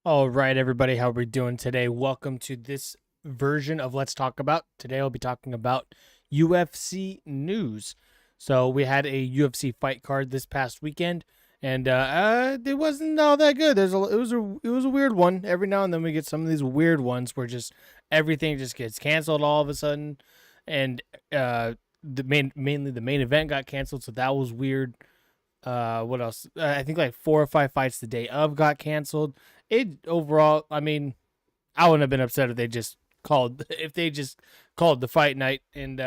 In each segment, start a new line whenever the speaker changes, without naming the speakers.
All right, everybody, how are we doing today? Welcome to this version of Let's Talk About. Today, I'll be talking about UFC news. So, we had a UFC fight card this past weekend, and it wasn't all that good. It was a weird one. Every now and then, we get some of these weird ones where just everything just gets canceled all of a sudden, and mainly the main event got canceled, so that was weird. What else? I think like 4 or 5 fights the day of got canceled. It overall, I mean, I wouldn't have been upset if they just called the fight night and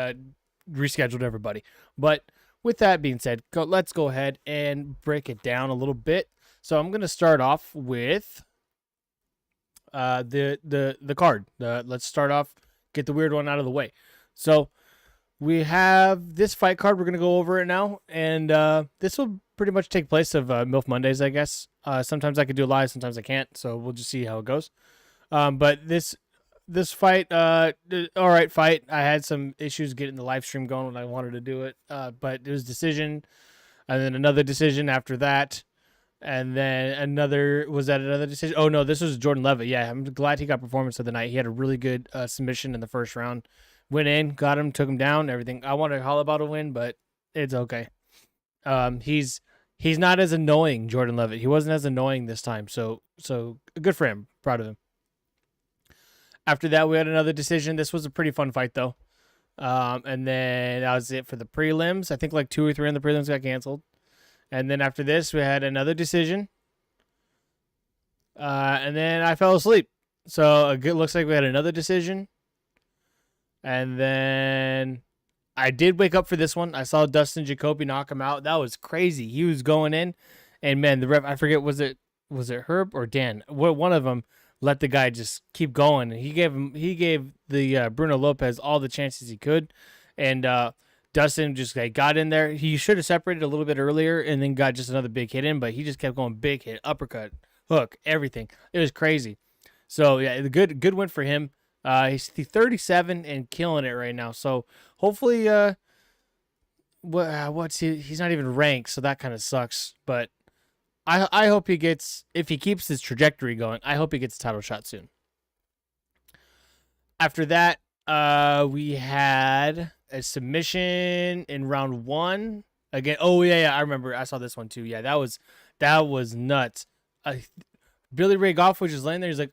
rescheduled everybody. But with that being said, let's go ahead and break it down a little bit. So I'm gonna start off with the card. Let's start off, get the weird one out of the way. So we have this fight card. We're gonna go over it now, and this will pretty much take place of MILF Mondays, I guess. Sometimes I could do it live, sometimes I can't. So we'll just see how it goes. But this fight, all right fight. I had some issues getting the live stream going when I wanted to do it, but it was decision, and then another decision after that, and then another decision? Oh no, this was Jordan Levitt. Yeah, I'm glad he got performance of the night. He had a really good submission in the first round. Went in, got him, took him down, everything. I wanted Holloway to win, but it's okay. He's not as annoying, Jordan Levitt. He wasn't as annoying this time, so good for him. Proud of him. After that, we had another decision. This was a pretty fun fight though. And then that was it for the prelims. I think like 2 or 3 on the prelims got canceled. And then after this, we had another decision. And then I fell asleep. So it looks like we had another decision. And then I did wake up for this one. I saw Dustin Jacoby knock him out. That was crazy. He was going in, and man, the ref, I forget, was it Herb or Dan? One of them let the guy just keep going. And he gave the Bruno Lopez all the chances he could, and Dustin just like got in there. He should have separated a little bit earlier, and then got just another big hit in, but he just kept going big hit, uppercut, hook, everything. It was crazy. So yeah, the good win for him. He's 37 and killing it right now. So hopefully, what's he's not even ranked, so that kind of sucks. But I hope he gets, if he keeps his trajectory going, I hope he gets a title shot soon. After that, we had a submission in round one again. Oh yeah, I remember. I saw this one too. Yeah, that was nuts. Billy Ray Goff was just laying there. He's like,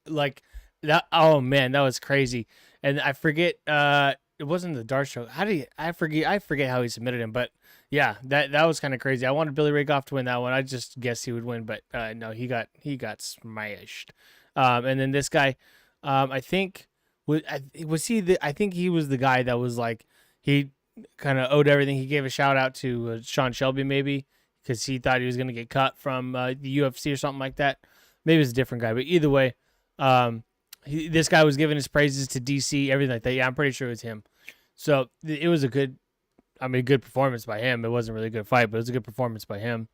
like that. Oh man, that was crazy. And I forget. It wasn't the dart stroke. How do you? I forget how he submitted him. But yeah, that was kind of crazy. I wanted Billy Ray Goff to win that one. I just guessed he would win, but no, he got smashed. And then this guy, I think was he the? I think he was the guy that was like he kind of owed everything. He gave a shout out to Sean Shelby maybe because he thought he was gonna get cut from the UFC or something like that. Maybe it's a different guy, but either way, this guy was giving his praises to DC, everything like that. Yeah, I'm pretty sure it was him. So it was a good, I mean, good performance by him. It wasn't really a good fight, but it was a good performance by him.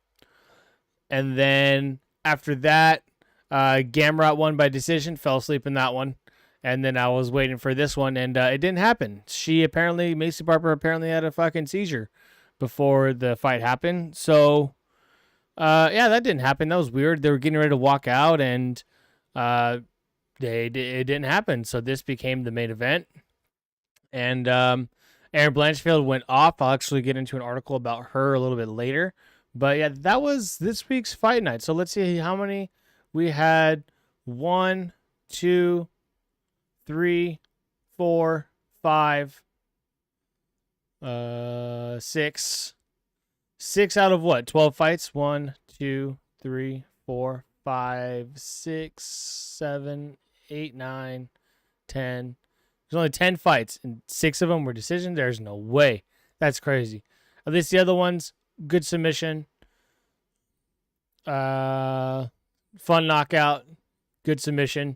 And then after that, Gamrot won by decision. Fell asleep in that one. And then I was waiting for this one, and it didn't happen. Macy Barber apparently had a fucking seizure before the fight happened. So, yeah, that didn't happen. That was weird. They were getting ready to walk out, and it didn't happen. So this became the main event. And Aaron Blanchfield went off. I'll actually get into an article about her a little bit later. But yeah, that was this week's fight night. So let's see how many we had. 1, 2, 3, 4, 5, 6. 6 out of what? 12 fights? 1, 2, 3, 4, 5, 6, 7, 8, 9, 10. There's only 10 fights, and 6 of them were decision. There's no way. That's crazy. At least the other ones, good submission. Fun knockout. Good submission.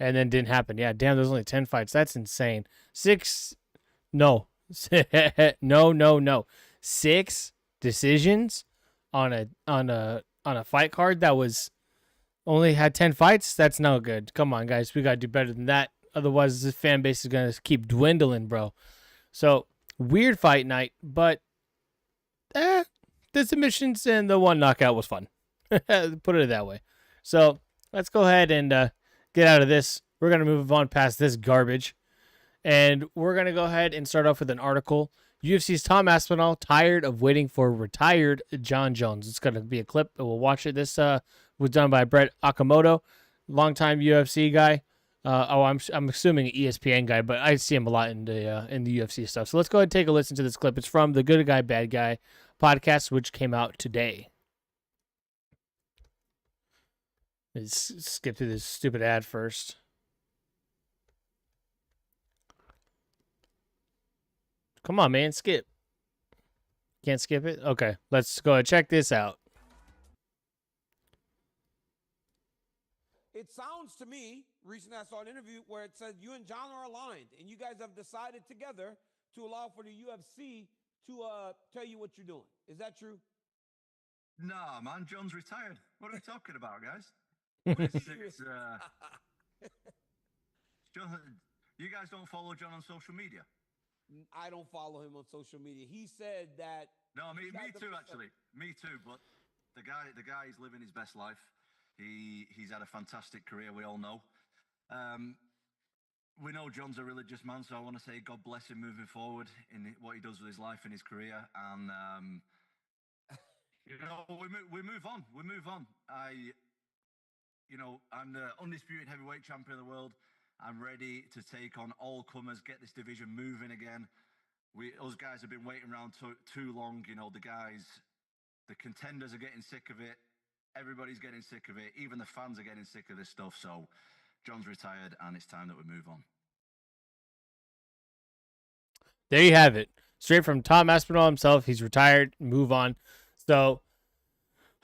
And then didn't happen. Yeah, damn, there's only 10 fights. That's insane. 6. No. No. 6 decisions on a fight card that was only had 10 fights. That's no good. Come on, guys. We got to do better than that. Otherwise, this fan base is going to keep dwindling, bro. So, weird fight night, but the submissions and the one knockout was fun. Put it that way. So let's go ahead and get out of this. We're going to move on past this garbage. And we're going to go ahead and start off with an article. UFC's Tom Aspinall tired of waiting for retired John Jones. It's going to be a clip. We'll watch it. This was done by Brett Okamoto, longtime UFC guy. I'm assuming an ESPN guy, but I see him a lot in the UFC stuff. So let's go ahead and take a listen to this clip. It's from the Good Guy Bad Guy podcast, which came out today. Let's skip through this stupid ad first. Come on, man, skip. Can't skip it? Okay, let's go ahead. Check this out.
It sounds to me, recently I saw an interview where it said you and John are aligned, and you guys have decided together to allow for the UFC to tell you what you're doing. Is that true?
Nah, man, John's retired. What are we talking about, guys? John, you guys don't follow John on social media?
I don't follow him on social media. He said that.
No, me too, actually. Me too. But the guy is living his best life. He's had a fantastic career. We all know. We know John's a religious man, so I want to say God bless him moving forward in what he does with his life and his career. And we move on. We move on. I'm the undisputed heavyweight champion of the world. I'm ready to take on all comers, get this division moving again. Us guys have been waiting around too long. The contenders are getting sick of it. Everybody's getting sick of it. Even the fans are getting sick of this stuff. So John's retired, and it's time that we move on.
There you have it. Straight from Tom Aspinall himself. He's retired. Move on. So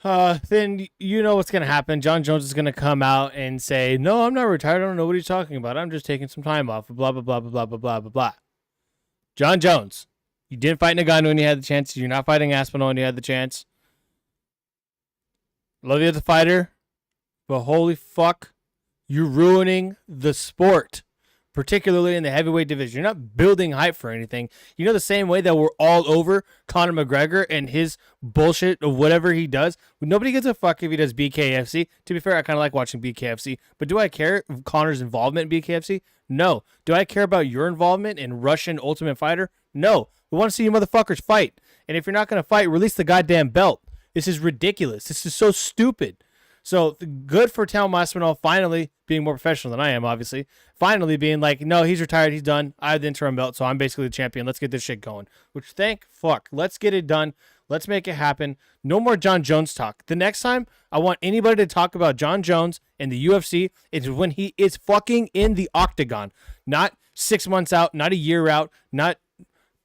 then you know what's going to happen. John Jones is going to come out and say, no, I'm not retired. I don't know what he's talking about. I'm just taking some time off. Blah, blah, blah, blah, blah, blah, blah, blah, blah. John Jones, you didn't fight Ngannou when you had the chance. You're not fighting Aspinall when you had the chance. Love you as a fighter, but holy fuck, you're ruining the sport, particularly in the heavyweight division. You're not building hype for anything. You know, the same way that we're all over Conor McGregor and his bullshit of whatever he does. Nobody gives a fuck if he does BKFC. To be fair, I kind of like watching BKFC, but do I care of Conor's involvement in BKFC? No. Do I care about your involvement in Russian Ultimate Fighter? No. We want to see you motherfuckers fight. And if you're not going to fight, release the goddamn belt. This is ridiculous. This is so stupid. So good for Tom Aspinall finally being more professional than I am, obviously. Finally being like, no, he's retired. He's done. I have the interim belt, so I'm basically the champion. Let's get this shit going. Which, thank fuck. Let's get it done. Let's make it happen. No more John Jones talk. The next time I want anybody to talk about John Jones and the UFC is when he is fucking in the octagon. Not 6 months out, not a year out, not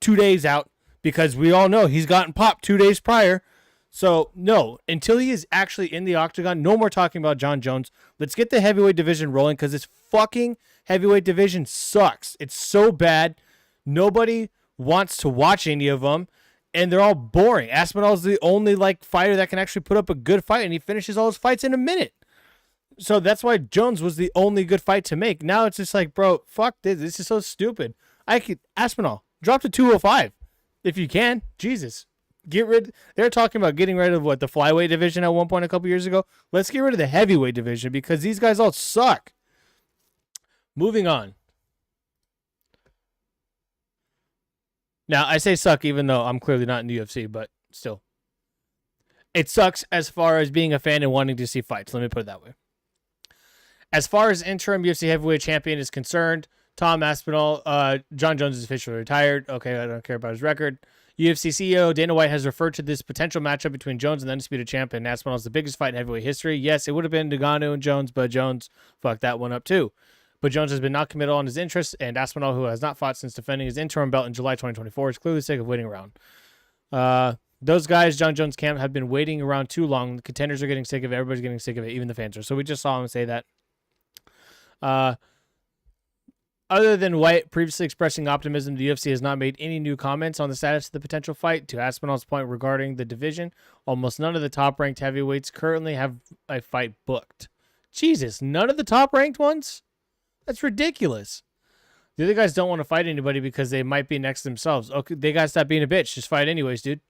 2 days out, because we all know he's gotten popped 2 days prior. So, no, until he is actually in the octagon, no more talking about John Jones. Let's get the heavyweight division rolling because this fucking heavyweight division sucks. It's so bad. Nobody wants to watch any of them, and they're all boring. Aspinall's the only fighter that can actually put up a good fight, and he finishes all his fights in a minute. So that's why Jones was the only good fight to make. Now it's just like, bro, fuck this. This is so stupid. Aspinall, drop to 205 if you can. Jesus. They're talking about getting rid of the flyweight division at one point a couple years ago. Let's get rid of the heavyweight division because these guys all suck. Moving on. Now, I say suck even though I'm clearly not in the UFC, but still. It sucks as far as being a fan and wanting to see fights. Let me put it that way. As far as interim UFC heavyweight champion is concerned, Tom Aspinall, John Jones is officially retired. Okay, I don't care about his record. UFC CEO Dana White has referred to this potential matchup between Jones and the undisputed champion Aspinall as the biggest fight in heavyweight history. Yes, it would have been Ngannou and Jones, but Jones fucked that one up too. But Jones has been not committed on his interests, and Aspinall, who has not fought since defending his interim belt in July 2024, is clearly sick of waiting around. Those guys, John Jones' camp, have been waiting around too long. The contenders are getting sick of it. Everybody's getting sick of it. Even the fans are. So we just saw him say that. Other than White previously expressing optimism, the UFC has not made any new comments on the status of the potential fight. To Aspinall's point regarding the division, almost none of the top-ranked heavyweights currently have a fight booked. Jesus, none of the top-ranked ones? That's ridiculous. The other guys don't want to fight anybody because they might be next themselves. Okay, they got to stop being a bitch. Just fight anyways, dude.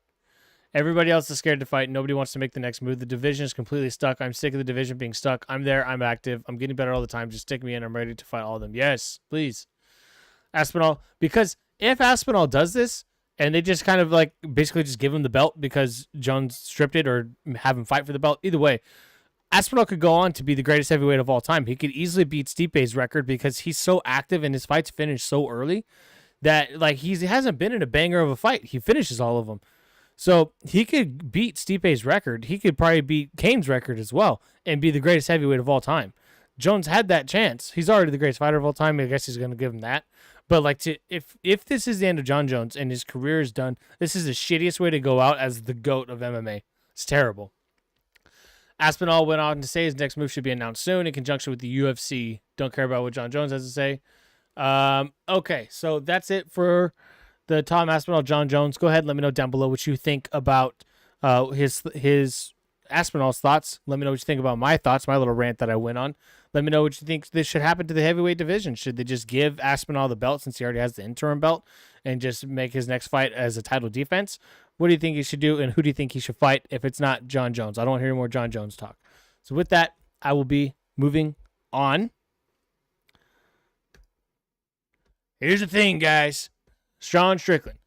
Everybody else is scared to fight. Nobody wants to make the next move. The division is completely stuck. I'm sick of the division being stuck. I'm there. I'm active. I'm getting better all the time. Just stick me in. I'm ready to fight all of them. Yes, please. Aspinall. Because if Aspinall does this and they just kind of like basically just give him the belt because Jones stripped it or have him fight for the belt, either way, Aspinall could go on to be the greatest heavyweight of all time. He could easily beat Stipe's record because he's so active and his fights finish so early that like he hasn't been in a banger of a fight. He finishes all of them. So he could beat Stipe's record. He could probably beat Kane's record as well and be the greatest heavyweight of all time. Jones had that chance. He's already the greatest fighter of all time. I guess he's going to give him that. But like, if this is the end of John Jones and his career is done, this is the shittiest way to go out as the GOAT of MMA. It's terrible. Aspinall went on to say his next move should be announced soon in conjunction with the UFC. Don't care about what John Jones has to say. Okay, so that's it for the Tom Aspinall, John Jones. Go ahead and let me know down below what you think about his Aspinall's thoughts. Let me know what you think about my thoughts, my little rant that I went on. Let me know what you think this should happen to the heavyweight division. Should they just give Aspinall the belt since he already has the interim belt and just make his next fight as a title defense? What do you think he should do, and who do you think he should fight if it's not John Jones? I don't want to hear more John Jones talk. So with that, I will be moving on. Here's the thing, guys. Sean Strickland.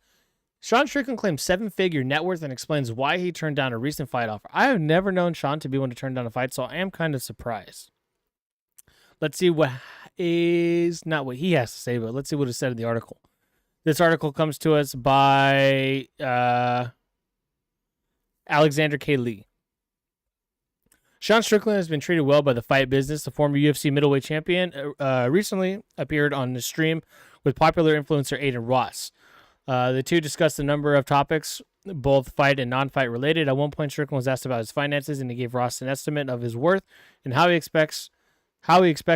Sean Strickland claims 7-figure net worth and explains why he turned down a recent fight offer. I have never known Sean to be one to turn down a fight, so I am kind of surprised. Let's see what is not what he has to say, but let's see what is said in the article. This article comes to us by Alexander K. Lee. Sean Strickland has been treated well by the fight business. The former UFC middleweight champion recently appeared on the stream with popular influencer Aiden Ross. The two discussed a number of topics, both fight and non-fight related. At one point, Strickland was asked about his finances, and he gave Ross an estimate of his worth and how he expects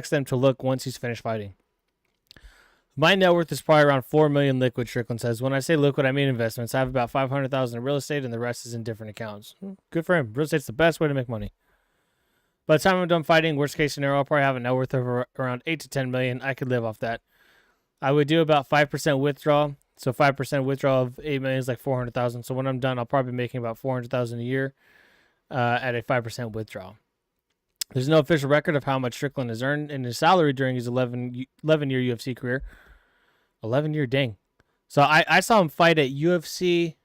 them to look once he's finished fighting. My net worth is probably around $4 million liquid, Strickland says. When I say liquid, I mean investments. I have about $500,000 in real estate, and the rest is in different accounts. Good for him. Real estate's the best way to make money. By the time I'm done fighting, worst case scenario, I'll probably have a net worth of around $8 to $10 million. I could live off that. I would do about 5% withdrawal. So 5% withdrawal of $8 million is like $400,000. So when I'm done, I'll probably be making about $400,000 a year at a 5% withdrawal. There's no official record of how much Strickland has earned in his salary during his 11-year UFC career. 11-year, dang. So I saw him fight at UFC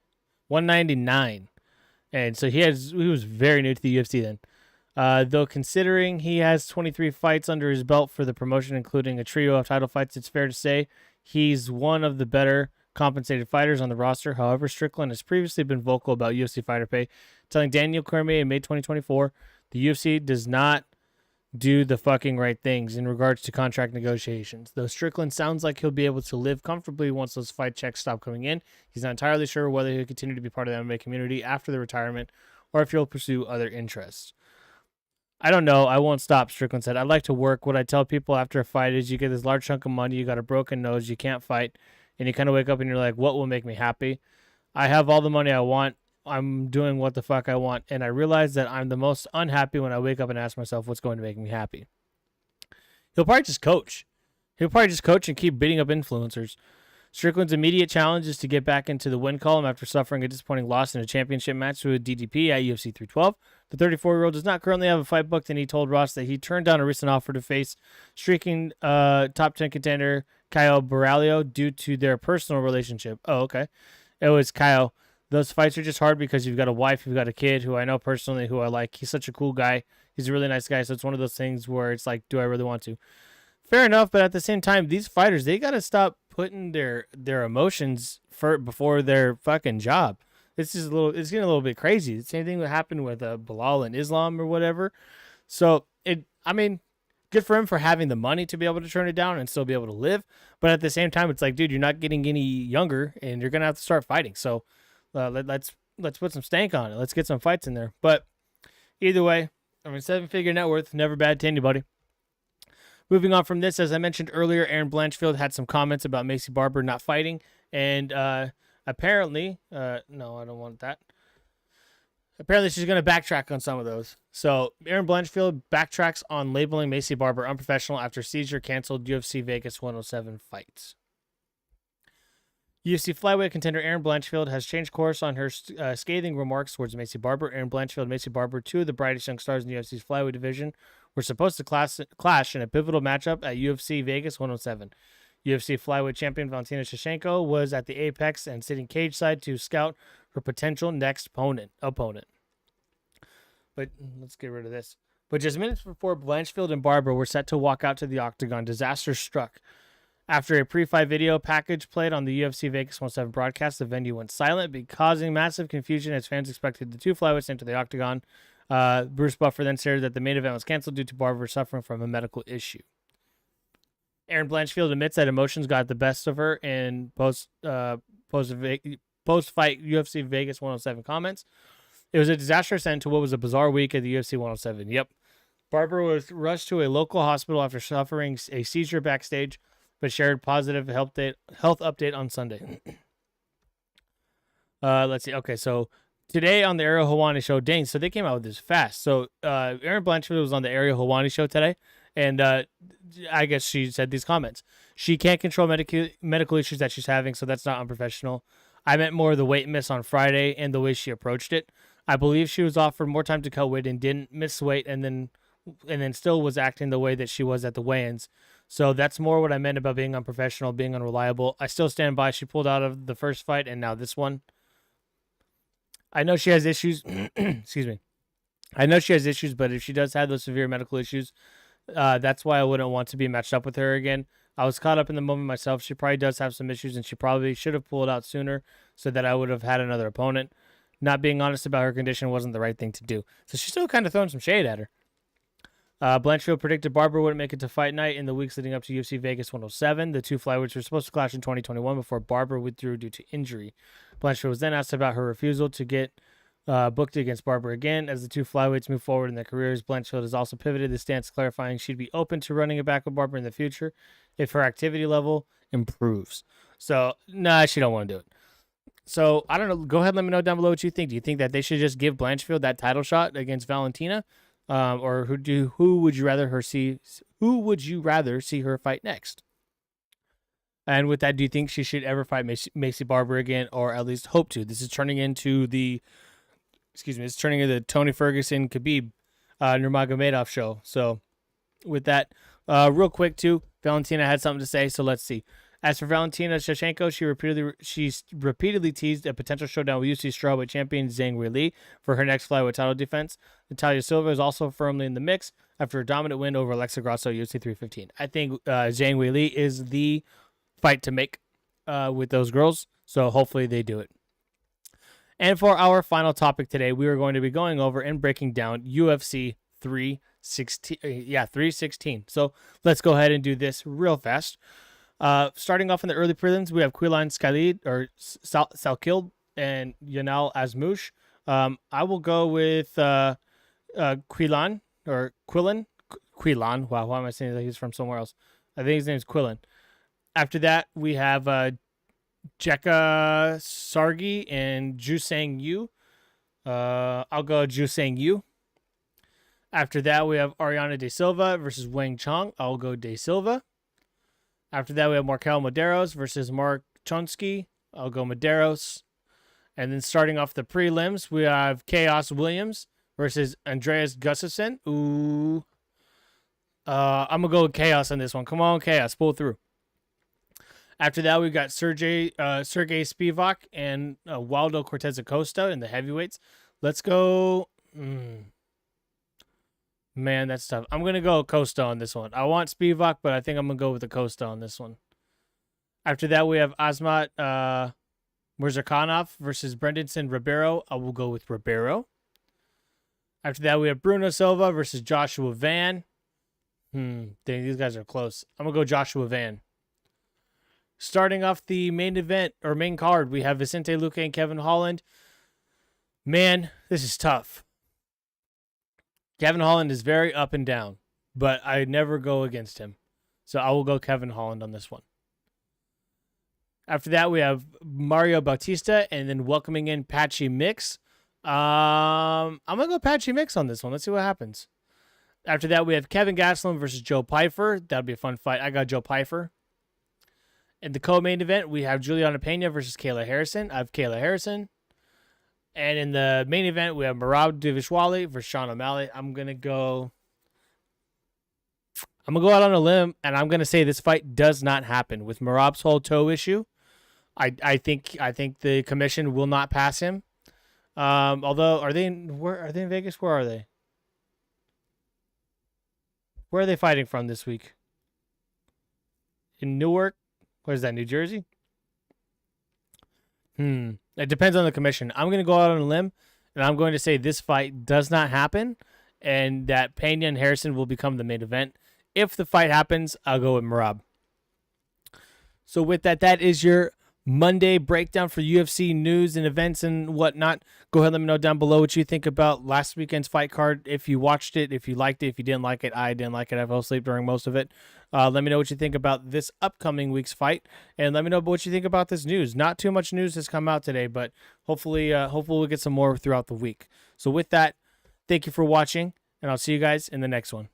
199. And so he was very new to the UFC then. Though considering he has 23 fights under his belt for the promotion, including a trio of title fights, it's fair to say he's one of the better compensated fighters on the roster. However, Strickland has previously been vocal about UFC fighter pay, telling Daniel Cormier in May 2024, the UFC does not do the fucking right things in regards to contract negotiations. Though Strickland sounds like he'll be able to live comfortably once those fight checks stop coming in, he's not entirely sure whether he'll continue to be part of the MMA community after the retirement or if he'll pursue other interests. I don't know. I won't stop, Strickland said. I like to work. What I tell people after a fight is you get this large chunk of money, you got a broken nose, you can't fight, and you kind of wake up and you're like, what will make me happy? I have all the money I want. I'm doing what the fuck I want, and I realize that I'm the most unhappy when I wake up and ask myself what's going to make me happy. He'll probably just coach. And keep beating up influencers. Strickland's immediate challenge is to get back into the win column after suffering a disappointing loss in a championship match with DDP at UFC 312. The 34-year-old does not currently have a fight booked, and he told Ross that he turned down a recent offer to face streaking top 10 contender Caio Borralho due to their personal relationship. Oh, okay. It was Caio. Those fights are just hard because you've got a wife, you've got a kid who I know personally, who I like. He's such a cool guy. He's a really nice guy, so it's one of those things where it's like, do I really want to? Fair enough, but at the same time, these fighters, they got to stop putting their emotions before their fucking job. It's getting a little bit crazy. The same thing that happened with Bilal and Islam or whatever. So good for him for having the money to be able to turn it down and still be able to live. But at the same time, it's like, dude, you're not getting any younger, and you're gonna have to start fighting. So let's put some stank on it. Let's get some fights in there. But either way, 7-figure net worth, never bad to anybody. Moving on from this, as I mentioned earlier, Erin Blanchfield had some comments about Maycee Barber not fighting, and apparently, no, I don't want that. Apparently, she's going to backtrack on some of those. So, Erin Blanchfield backtracks on labeling Maycee Barber unprofessional after seizure canceled UFC Vegas 107 fights. UFC flyweight contender Erin Blanchfield has changed course on her scathing remarks towards Macy Barber. Erin Blanchfield and Macy Barber, two of the brightest young stars in the UFC's flyweight division, were supposed to clash in a pivotal matchup at UFC Vegas 107. UFC flyweight champion Valentina Shevchenko was at the apex and sitting cage side to scout her potential next opponent. But let's get rid of this. But just minutes before Blanchfield and Barber were set to walk out to the octagon, disaster struck. After a pre-fight video package played on the UFC Vegas 107 broadcast, the venue went silent, causing massive confusion as fans expected the two flyweights into the octagon. Bruce Buffer then stated that the main event was canceled due to Barber suffering from a medical issue. Erin Blanchfield admits that emotions got the best of her in post-fight UFC Vegas 107 comments. It was a disastrous end to what was a bizarre week at the UFC 107. Yep. Barber was rushed to a local hospital after suffering a seizure backstage, but shared positive health update on Sunday. Let's see. Okay, so today on the Ariel Helwani show, dang, so they came out with this fast. So Erin Blanchfield was on the Ariel Helwani show today, and I guess she said these comments. She can't control medical issues that she's having, so that's not unprofessional. I meant more the weight miss on Friday and the way she approached it. I believe she was offered more time to cut weight and didn't miss weight, and then still was acting the way that she was at the weigh-ins. So that's more what I meant about being unprofessional, being unreliable. I still stand by. She pulled out of the first fight and now this one. I know she has issues. Excuse me. I know she has issues, but if she does have those severe medical issues, that's why I wouldn't want to be matched up with her again. I was caught up in the moment myself. She probably does have some issues, and she probably should have pulled out sooner so that I would have had another opponent. Not being honest about her condition wasn't the right thing to do. So she's still kind of throwing some shade at her. Blanchfield predicted Barber wouldn't make it to fight night in the weeks leading up to UFC Vegas 107. The two flyweights were supposed to clash in 2021 before Barber withdrew due to injury. Blanchfield was then asked about her refusal to get booked against Barber again. As the two flyweights move forward in their careers, Blanchfield has also pivoted the stance, clarifying she'd be open to running it back with Barber in the future if her activity level improves. So, nah, she don't want to do it. So, I don't know. Go ahead and let me know down below what you think. Do you think that they should just give Blanchfield that title shot against Valentina? Or who would you rather see her fight next? And with that, do you think she should ever fight Macy Barber again, or at least hope to? This is turning into the Tony Ferguson Khabib Nurmagomedov show. So with that, real quick too, Valentina had something to say. So let's see. As for Valentina Shevchenko, she repeatedly teased a potential showdown with UFC strawweight champion Zhang Weili for her next flyweight title defense. Natalia Silva is also firmly in the mix after a dominant win over Alexa Grasso UFC 315. I think Zhang Weili is the fight to make with those girls, so hopefully they do it. And for our final topic today, we are going to be going over and breaking down UFC 316. So let's go ahead and do this real fast. Starting off in the early prelims, we have Quillan Salkil and Yanal Azmouche. I will go with Quillan. Wow, why am I saying that he's from somewhere else? I think his name's Quillan. After that, we have Jekka Sargi and Jusang Yu. I'll go Jusang Yu. After that, we have Ariana De Silva versus Wang Chong. I'll go De Silva. After that, we have Markel Medeiros versus Mark Chonsky. I'll go Medeiros. And then starting off the prelims, we have Chaos Williams versus Andreas Gustafsson. Ooh. I'm going to go with Chaos on this one. Come on, Chaos. Pull through. After that, we've got Sergey Spivak and Waldo Cortez Acosta in the heavyweights. Let's go. Man, that's tough. I'm going to go Acosta on this one. I want Spivak, but I think I'm going to go with Acosta on this one. After that, we have Azmat Murzakhanov versus Brendanson Ribeiro. I will go with Ribeiro. After that, we have Bruno Silva versus Joshua Van. Dang, these guys are close. I'm going to go Joshua Van. Starting off the main event, or main card, we have Vicente Luque and Kevin Holland. Man, this is tough. Kevin Holland is very up and down, but I never go against him. So I will go Kevin Holland on this one. After that, we have Mario Bautista and then welcoming in Patchy Mix. I'm going to go Patchy Mix on this one. Let's see what happens. After that, we have Kevin Gastelum versus Joe Pyfer. That'll be a fun fight. I got Joe Pyfer. In the co-main event, we have Juliana Pena versus Kayla Harrison. I have Kayla Harrison. And in the main event, we have Merab Dvalishvili versus Sean O'Malley. I'm gonna go out on a limb, and I'm gonna say this fight does not happen with Merab's whole toe issue. I think the commission will not pass him. Although are they in Vegas? Where are they? Where are they fighting from this week? In Newark? Where's that? New Jersey? It depends on the commission. I'm going to go out on a limb, and I'm going to say this fight does not happen, and that Pena and Harrison will become the main event. If the fight happens, I'll go with Merab. So with that, that is your Monday breakdown for UFC news and events and whatnot. Go ahead and let me know down below what you think about last weekend's fight card. If you watched it, if you liked it, if you didn't like it, I didn't like it. I fell asleep during most of it. Let me know what you think about this upcoming week's fight, and let me know what you think about this news. Not too much news has come out today, but hopefully we'll get some more throughout the week. So with that, thank you for watching, and I'll see you guys in the next one.